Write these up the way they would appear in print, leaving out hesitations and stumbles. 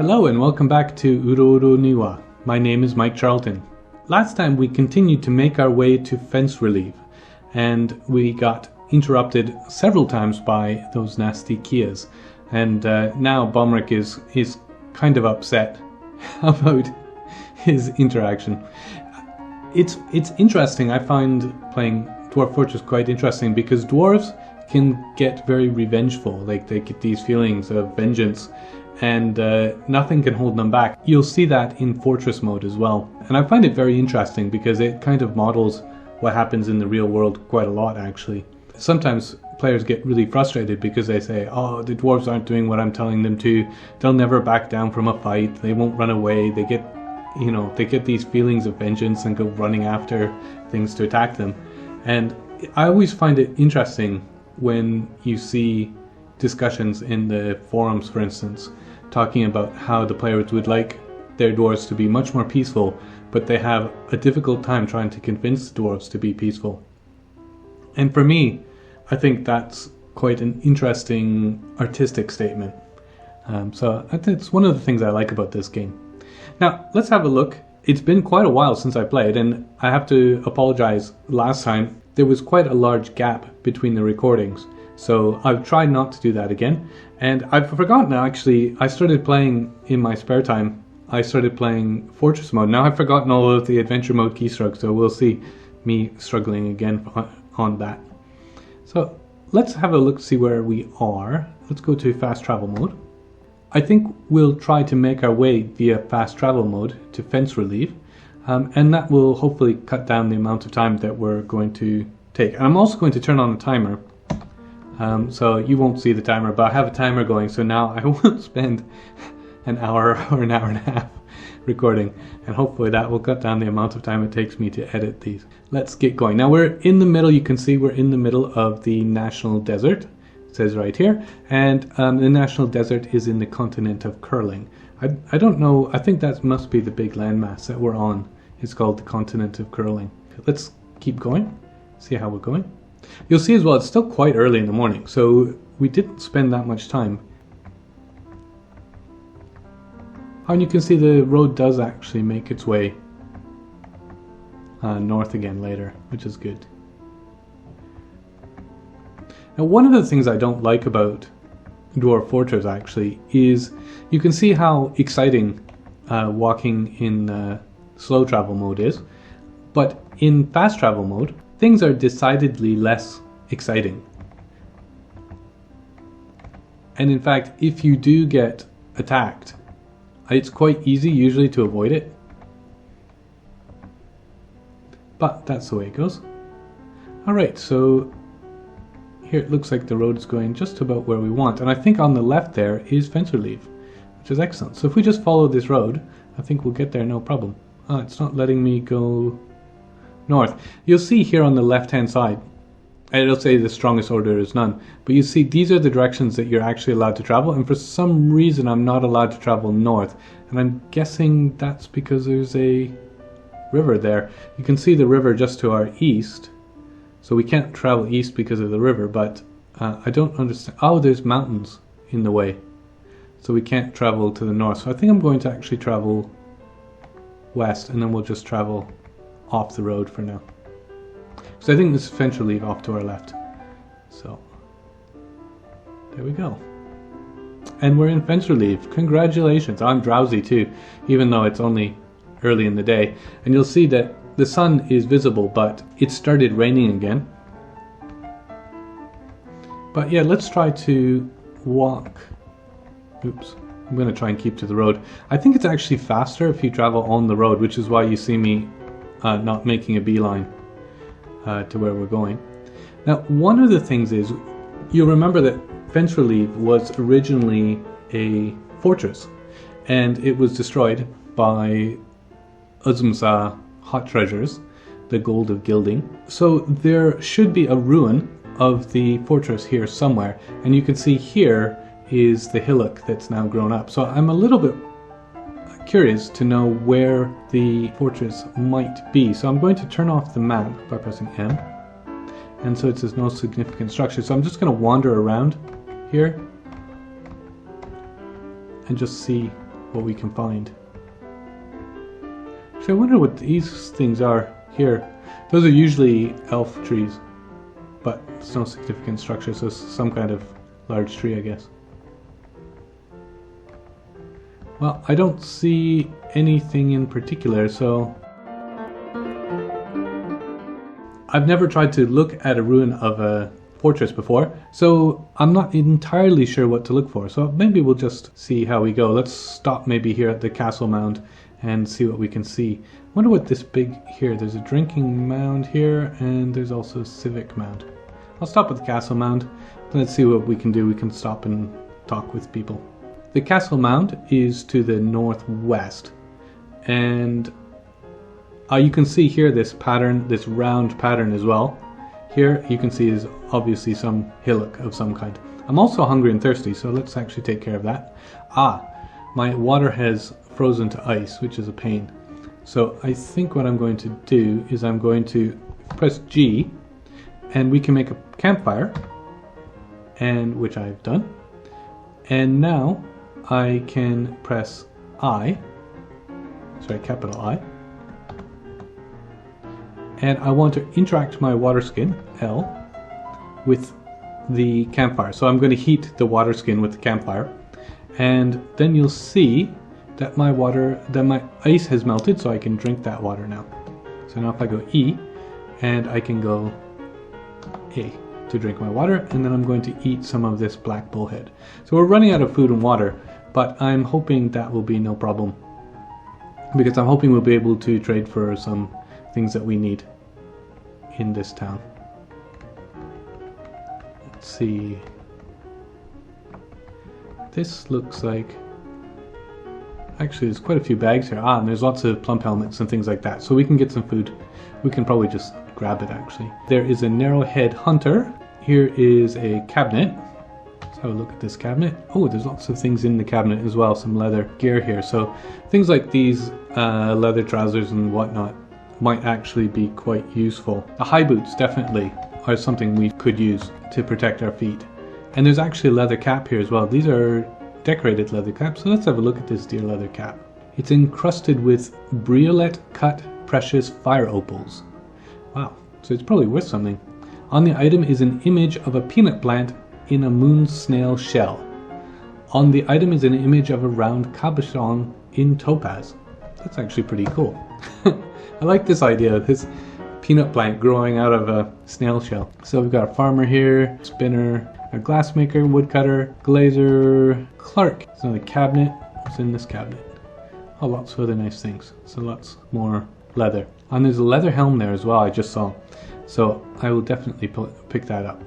Hello and welcome back to Uroro Niwa. My name is Mike Charlton. Last time we continued to make our way to Fencerelieve, and we got interrupted several times by those nasty Kias. And now Bomric is kind of upset about his interaction. It's interesting. I find playing Dwarf Fortress quite interesting because dwarves can get very revengeful. Like they get these feelings of vengeance, and nothing can hold them back. You'll see that in Fortress mode as well. And I find it very interesting because it kind of models what happens in the real world quite a lot, actually. Sometimes players get really frustrated because they say, oh, the dwarves aren't doing what I'm telling them to. They'll never back down from a fight. They won't run away. They get these feelings of vengeance and go running after things to attack them. And I always find it interesting when you see discussions in the forums, for instance, talking about how the players would like their dwarves to be much more peaceful, but they have a difficult time trying to convince the dwarves to be peaceful. And for me, I think that's quite an interesting artistic statement. So I think it's one of the things I like about this game. Now, let's have a look. It's been quite a while since I played, and I have to apologize. Last time, there was quite a large gap between the recordings. So I've tried not to do that again. And I've forgotten now, actually, I started playing in my spare time. I started playing Fortress mode. Now I've forgotten all of the adventure mode keystrokes, so we'll see me struggling again on that. So let's have a look, see where we are. Let's go to fast travel mode. I think we'll try to make our way via fast travel mode to Fencerelieve, and that will hopefully cut down the amount of time that we're going to take. And I'm also going to turn on a timer, so you won't see the timer, but I have a timer going, so now I won't spend an hour or an hour and a half recording, and hopefully that will cut down the amount of time it takes me to edit these. Let's get going. Now we're in the middle, you can see we're in the middle of the National Desert. It says right here, and the National Desert is in the continent of Curling. I don't know, I think that must be the big landmass that we're on. It's called the continent of Curling. Let's keep going, see how we're going. You'll see as well, it's still quite early in the morning, so we didn't spend that much time. And you can see the road does actually make its way north again later, which is good. Now, one of the things I don't like about Dwarf Fortress actually is you can see how exciting walking in slow travel mode is, but in fast travel mode things are decidedly less exciting. And in fact, if you do get attacked, it's quite easy usually to avoid it, but that's the way it goes. Alright, so here it looks like the road is going just about where we want, and I think on the left there is Fencerelieve, which is excellent. So if we just follow this road, I think we'll get there no problem. It's not letting me go north. You'll see here on the left hand side, and it'll say the strongest order is none, but you see these are the directions that you're actually allowed to travel, and for some reason I'm not allowed to travel north, and I'm guessing that's because there's a river there. You can see the river just to our east, so we can't travel east because of the river, but I don't understand. Oh, there's mountains in the way, so we can't travel to the north. So I think I'm going to actually travel west, and then we'll just travel off the road for now. So I think this is Fencerelieve off to our left. So there we go. And we're in Fencerelieve. Congratulations. I'm drowsy too, even though it's only early in the day. And you'll see that the sun is visible, but it started raining again. But yeah, let's try to walk. Oops. I'm going to try and keep to the road. I think it's actually faster if you travel on the road, which is why you see me not making a beeline to where we're going. Now, one of the things is, you'll remember that Fencerelieve was originally a fortress, and it was destroyed by Uzumsa hot treasures, the gold of gilding. So there should be a ruin of the fortress here somewhere, and you can see here is the hillock that's now grown up. So I'm a little bit curious to know where the fortress might be. So I'm going to turn off the map by pressing M, and so it says no significant structure. So I'm just going to wander around here and just see what we can find. Actually, I wonder what these things are here. Those are usually elf trees, but it's no significant structure, so it's some kind of large tree, I guess. Well, I don't see anything in particular, so I've never tried to look at a ruin of a fortress before, so I'm not entirely sure what to look for. So maybe we'll just see how we go. Let's stop maybe here at the castle mound and see what we can see. I wonder what this big here, there's a drinking mound here, and there's also a civic mound. I'll stop at the castle mound. Let's see what we can do. We can stop and talk with people. The castle mound is to the northwest, and you can see here this pattern, this round pattern as well. Here you can see is obviously some hillock of some kind. I'm also hungry and thirsty, so let's actually take care of that. My water has frozen to ice, which is a pain. So I think what I'm going to do is I'm going to press G, and we can make a campfire, and which I've done. And now I can press capital I, and I want to interact my water skin, L, with the campfire. So I'm going to heat the water skin with the campfire, and then you'll see that my ice has melted, so I can drink that water now. So now if I go E, and I can go A to drink my water, and then I'm going to eat some of this black bullhead. So we're running out of food and water, but I'm hoping that will be no problem, because I'm hoping we'll be able to trade for some things that we need in this town. Let's see. This looks like... Actually, there's quite a few bags here. And there's lots of plump helmets and things like that. So we can get some food. We can probably just grab it, actually. There is a narrowhead hunter. Here is a cabinet. Let's have a look at this cabinet. Oh, there's lots of things in the cabinet as well. Some leather gear here. So things like these leather trousers and whatnot might actually be quite useful. The high boots definitely are something we could use to protect our feet. And there's actually a leather cap here as well. These are decorated leather caps. So let's have a look at this deer leather cap. It's encrusted with briolette cut precious fire opals. Wow, so it's probably worth something. On the item is an image of a peanut plant in a moon snail shell. On the item is an image of a round cabochon in topaz. That's actually pretty cool. I like this idea of this peanut plant growing out of a snail shell. So we've got a farmer here, spinner, a glassmaker, woodcutter, glazer, clerk. There's another cabinet. What's in this cabinet? Oh, lots of other nice things. So lots more leather. And there's a leather helm there as well, I just saw. So I will definitely pick that up.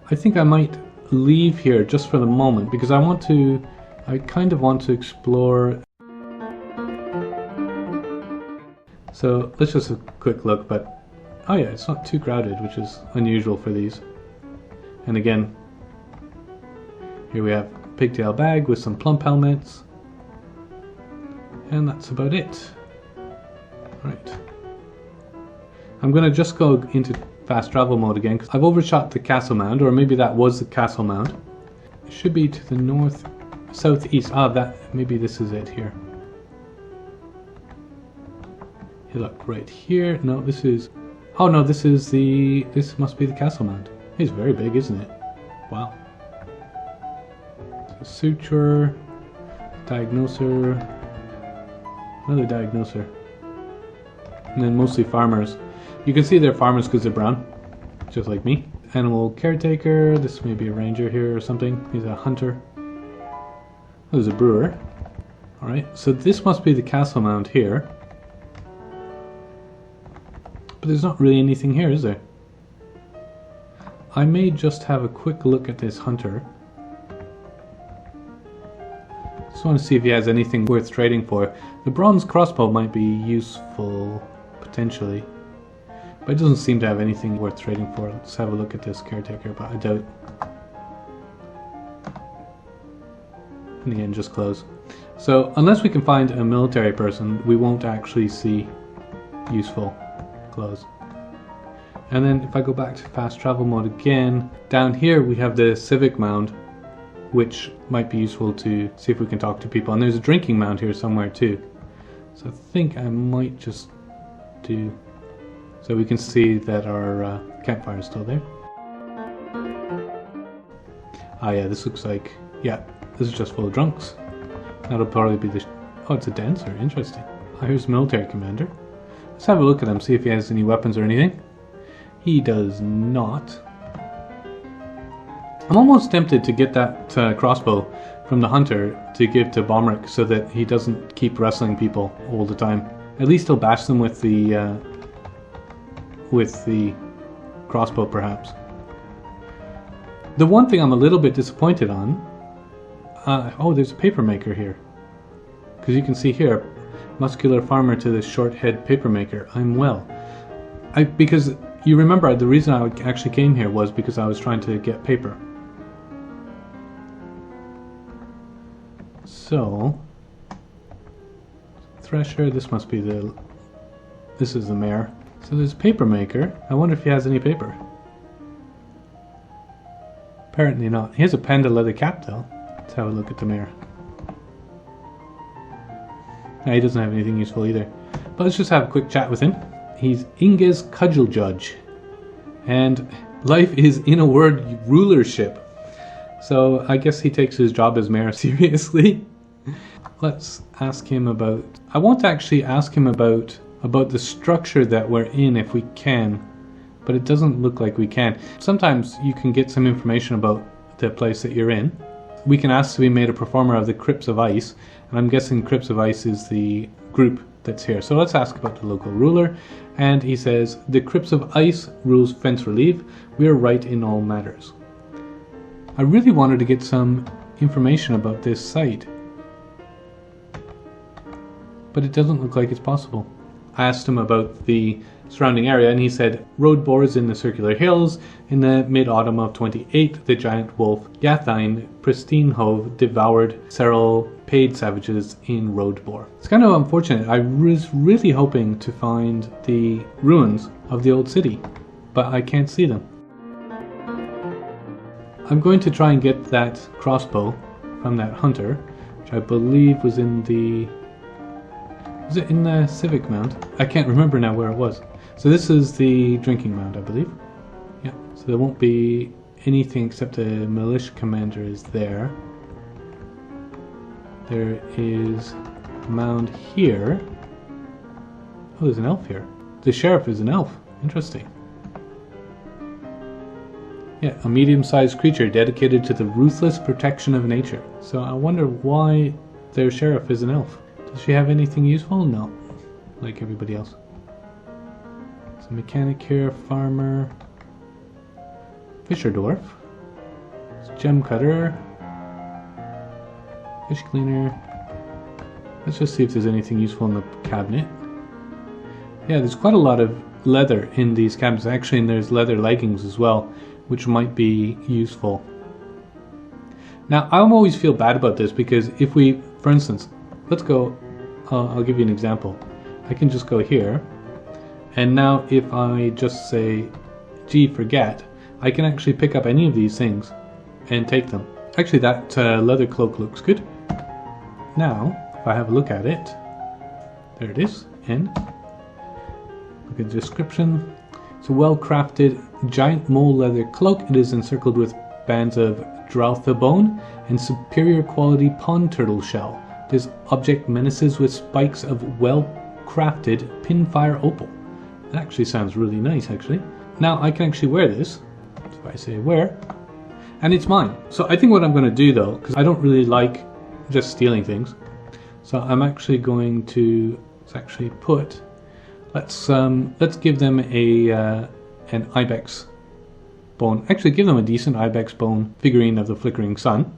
I think I might leave here just for the moment, because I kind of want to explore. So let's just have a quick look, but oh yeah, it's not too crowded, which is unusual for these. And again, here we have a pigtail bag with some plump helmets, and that's about it. Right. I'm going to just go into fast travel mode again, because I've overshot the castle mound, or maybe that was the castle mound. It should be to the north, southeast. Maybe this is it here. Look right here. No, this is... Oh no, this must be the castle mound. It's very big, isn't it? Wow. So suture, diagnoser, another diagnoser, and then mostly farmers. You can see they're farmers because they're brown, just like me. Animal caretaker. This may be a ranger here or something. He's a hunter. There's a brewer. All right. So this must be the castle mound here. But there's not really anything here, is there? I may just have a quick look at this hunter. Just want to see if he has anything worth trading for. The bronze crossbow might be useful, potentially. But it doesn't seem to have anything worth trading for. Let's have a look at this caretaker, but I doubt. And again, just close. So, unless we can find a military person, we won't actually see useful clothes. And then if I go back to fast travel mode again, down here we have the civic mound, which might be useful to see if we can talk to people. And there's a drinking mound here somewhere too. So I think I might just do... So we can see that our campfire is still there. Ah yeah, this looks like... Yeah, this is just full of drunks. That'll probably be the... Oh, it's a dancer. Interesting. Oh, here's the military commander. Let's have a look at him, see if he has any weapons or anything. He does not. I'm almost tempted to get that crossbow from the hunter to give to Bomric so that he doesn't keep wrestling people all the time. At least he'll bash them with the crossbow, perhaps. The one thing I'm a little bit disappointed on... oh, there's a paper maker here. Because you can see here, muscular farmer to the short head paper maker. I'm well. Because you remember the reason I actually came here was because I was trying to get paper. So, thresher, this must be the... This is the mare. So there's a paper maker. I wonder if he has any paper. Apparently not. He has a panda leather cap though. Let's have a look at the mare. No, he doesn't have anything useful either. But let's just have a quick chat with him. He's Inge's cudgel judge. And life is, in a word, rulership. So I guess he takes his job as mayor seriously. Let's ask him about... I want to actually ask him about the structure that we're in if we can. But it doesn't look like we can. Sometimes you can get some information about the place that you're in. We can ask to be made a performer of the Crypts of Ice. And I'm guessing Crypts of Ice is the group that's here. So let's ask about the local ruler. And he says, the Crypts of Ice rules Fencerelieve. We are right in all matters. I really wanted to get some information about this site. But it doesn't look like it's possible. I asked him about the surrounding area and he said, road bores in the circular hills. In the mid-autumn of 28, the giant wolf Yathine Pristine Hove devoured several paid savages in road bore. It's kind of unfortunate. I was really hoping to find the ruins of the old city, but I can't see them. I'm going to try and get that crossbow from that hunter, which I believe was in the... Was it in the civic mound? I can't remember now where it was. So this is the drinking mound, I believe. Yeah, so there won't be anything except the militia commander is there. There is a mound here. Oh, there's an elf here. The sheriff is an elf. Interesting. Yeah, a medium-sized creature dedicated to the ruthless protection of nature. So I wonder why their sheriff is an elf. Does she have anything useful? No. Like everybody else. So mechanic here, farmer, fisher dwarf, gem cutter, fish cleaner. Let's just see if there's anything useful in the cabinet. Yeah, there's quite a lot of leather in these cabinets. Actually, and there's leather leggings as well, which might be useful. Now, I always feel bad about this because if we, for instance, let's go, I'll give you an example. I can just go here, and now if I just say, gee, forget, I can actually pick up any of these things and take them. Actually, that leather cloak looks good. Now, if I have a look at it, there it is, and look at the description. It's a well-crafted giant mole leather cloak. It is encircled with bands of droutha bone and superior quality pond turtle shell. This object menaces with spikes of well-crafted pinfire opal. That actually sounds really nice, actually. Now I can actually wear this. So if I say wear, and it's mine. So I think what I'm going to do though, because I don't really like just stealing things, so I'm actually going to actually put. Let's give them an ibex bone. Actually, give them a decent ibex bone figurine of the flickering sun,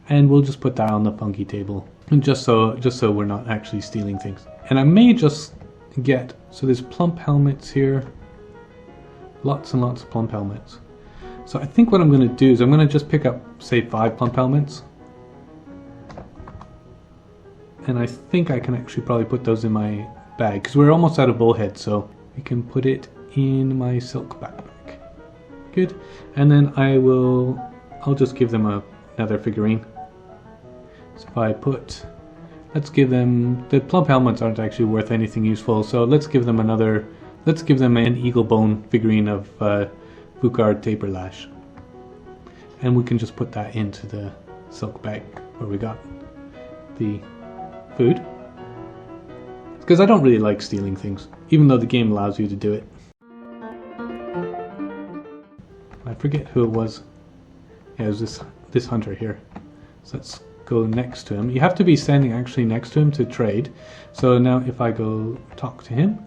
and we'll just put that on the funky table, and just so we're not actually stealing things. And I may just get, so there's plump helmets here, lots and lots of plump helmets. So I think what I'm going to do is I'm going to just pick up, say, 5 plump helmets, and I think I can actually probably put those in my bag because we're almost out of bullhead, so we can put it in my silk backpack. Good. And then I will I'll just give them another figurine. So if I put, let's give them, the plump helmets aren't actually worth anything useful, so let's give them an eagle bone figurine of Vukard Taperlash. And we can just put that into the silk bag where we got the food. Because I don't really like stealing things, even though the game allows you to do it. I forget who it was. Yeah, it was this hunter here. So let's go next to him. You have to be standing actually next to him to trade. So now if I go talk to him,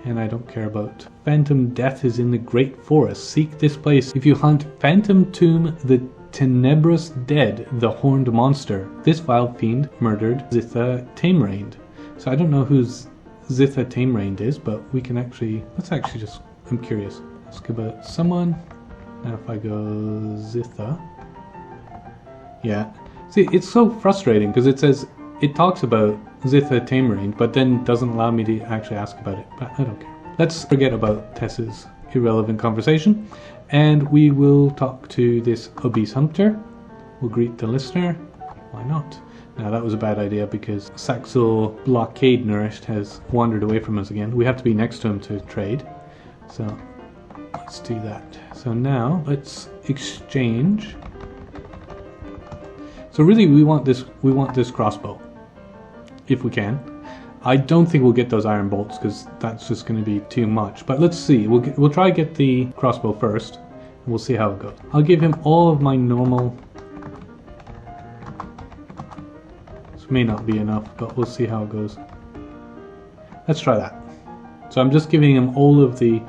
and I don't care about Phantom Death is in the Great Forest. Seek this place. If you hunt Phantom Tomb, the Tenebrous Dead, the Horned Monster. This vile fiend murdered Zitha Tamerained. So I don't know who Zitha Tamerained is, but we can actually, let's actually just, I'm curious. Ask about someone. Now if I go Zitha. Yeah. See, it's so frustrating because it talks about Zitha Tamerained, but then doesn't allow me to actually ask about it. But I don't care. Let's forget about Tess's irrelevant conversation, and we will talk to this obese hunter. We'll greet the listener. Why not? Now that was a bad idea because Saxel Blockade Nourished has wandered away from us again. We have to be next to him to trade. So let's do that. So now let's exchange. So really we want this crossbow. If we can. I don't think we'll get those iron bolts because that's just going to be too much. But let's see. We'll try to get the crossbow first. And we'll see how it goes. I'll give him all of my normal. This may not be enough, but we'll see how it goes. Let's try that. So I'm just giving him all of the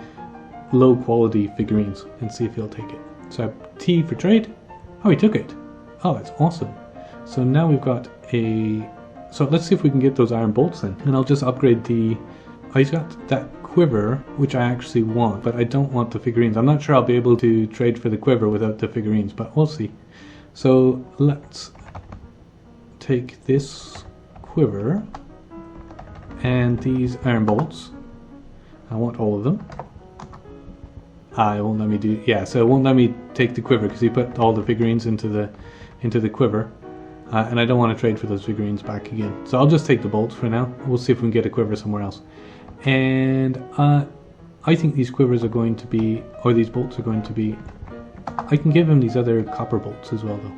low quality figurines and see if he'll take it. So I have T for trade. Oh, he took it. Oh, that's awesome. So now we've got a... So let's see if we can get those iron bolts then. And I'll just upgrade the... I got that quiver, which I actually want, but I don't want the figurines. I'm not sure I'll be able to trade for the quiver without the figurines, but we'll see. So let's take this quiver and these iron bolts. I want all of them. It won't let me do... Yeah, so it won't let me take the quiver because he put all the figurines into the quiver. And I don't want to trade for those figurines back again. So I'll just take the bolts for now. We'll see if we can get a quiver somewhere else. And I think these quivers are going to be, or these bolts are going to be, I can give him these other copper bolts as well though.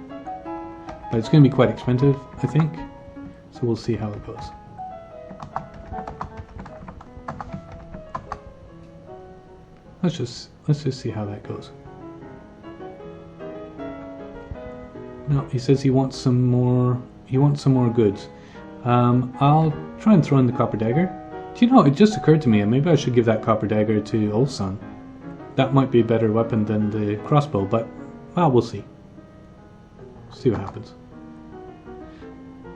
But it's going to be quite expensive, I think. So we'll see how it goes. Let's just see how that goes. No, he says he wants some more. He wants some more goods. I'll try and throw in the copper dagger. Do you know? It just occurred to me, and maybe I should give that copper dagger to Ossan. That might be a better weapon than the crossbow, but well, we'll see. See what happens.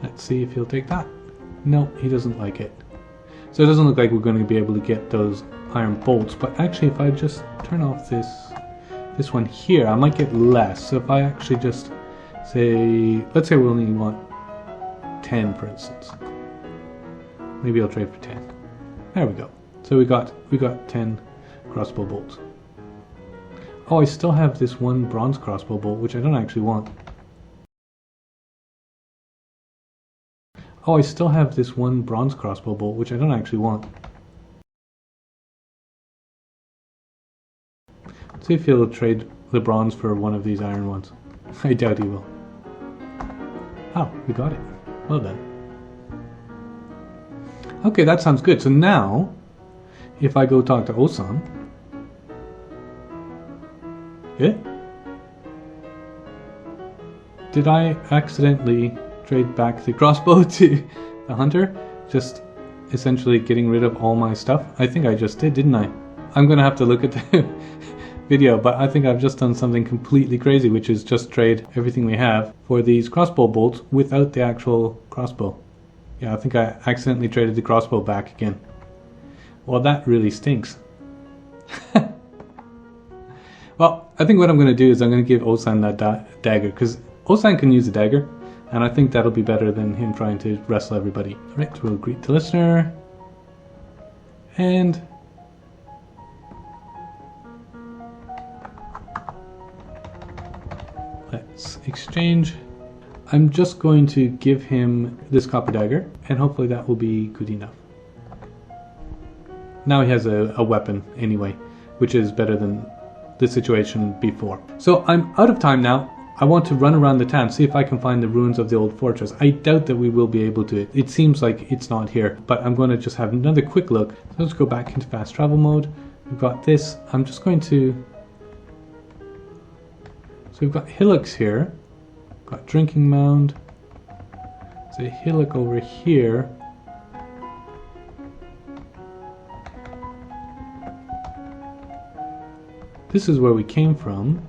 Let's see if he'll take that. No, he doesn't like it. So it doesn't look like we're going to be able to get those iron bolts. But actually, if I just turn off this one here, I might get less. So if I actually just say, let's say we only want 10 for instance. Maybe I'll trade for 10. There we go. So we got 10 crossbow bolts. Oh, I still have this one bronze crossbow bolt, which I don't actually want. Oh, I still have this one bronze crossbow bolt, which I don't actually want. Let's see if he'll trade the bronze for one of these iron ones. I doubt he will. Oh, we got it. Well done. Okay, that sounds good. So now, if I go talk to Ossan... Yeah? Did I accidentally trade back the crossbow to the hunter? Just essentially getting rid of all my stuff? I think I just did, didn't I? I'm going to have to look at the video, but I think I've just done something completely crazy, which is just trade everything we have for these crossbow bolts without the actual crossbow. Yeah, I think I accidentally traded the crossbow back again. Well, that really stinks. Well, I think what I'm going to do is I'm going to give Ossan that dagger, because Ossan can use a dagger, and I think that'll be better than him trying to wrestle everybody. Alright, we'll greet the listener. And... Let's exchange. I'm just going to give him this copper dagger, and hopefully that will be good enough. Now he has a weapon anyway, which is better than the situation before. So I'm out of time now. I want to run around the town, see if I can find the ruins of the old fortress. I doubt that we will be able to. It seems like it's not here, but I'm going to just have another quick look. So let's go back into fast travel mode. We've got this. I'm just going to... So we've got hillocks here. Got drinking mound. There's a hillock over here. This is where we came from.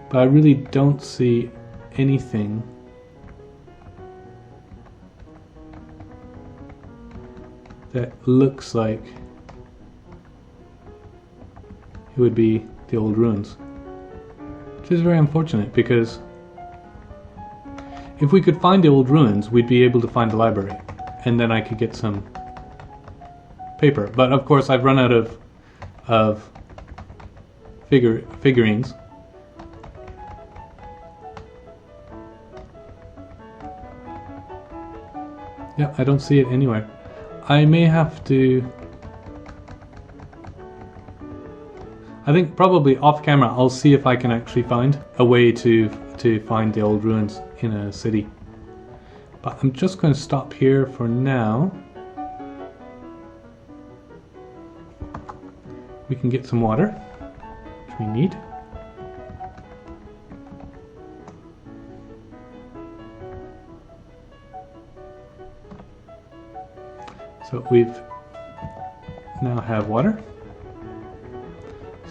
But I really don't see anything that looks like it would be the old ruins. Which is very unfortunate, because if we could find the old ruins, we'd be able to find the library, and then I could get some paper. But of course I've run out of figurines. Yeah, I don't see it anywhere. I may have to... I think probably off camera I'll see if I can actually find a way to find the old ruins in a city. But I'm just going to stop here for now. We can get some water, which we need. So we've now have water.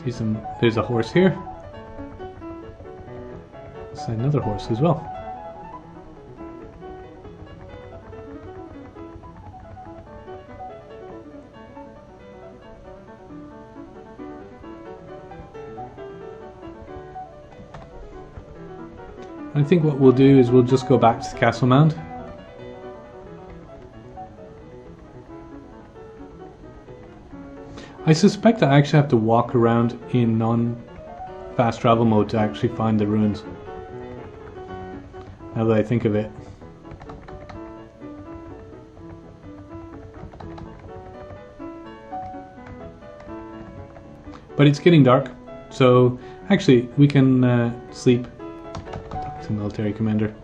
See there's a horse here. There's another horse as well. I think what we'll do is we'll just go back to the castle mound. I suspect I actually have to walk around in non-fast travel mode to actually find the ruins. Now that I think of it. But it's getting dark, so actually we can sleep. Talk to the military commander.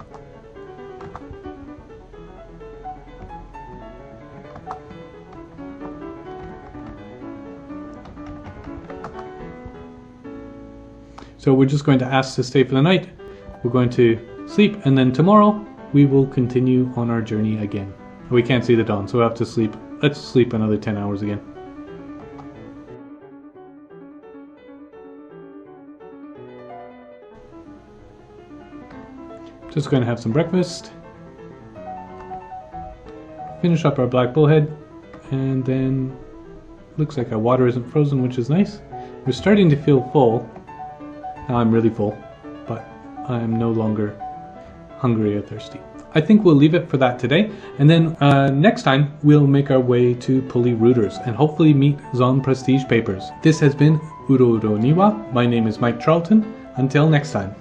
So we're just going to ask to stay for the night. We're going to sleep, and then tomorrow we will continue on our journey again. We can't see the dawn, so we have to sleep. Let's sleep another 10 hours again. Just going to have some breakfast. Finish up our black bullhead, and then looks like our water isn't frozen, which is nice. We're starting to feel full. Now I'm really full, but I am no longer hungry or thirsty. I think we'll leave it for that today, and then next time we'll make our way to Pulley Rooters and hopefully meet Zon Prestige Papers. This has been Uro Uro Niwa. My name is Mike Charlton. Until next time.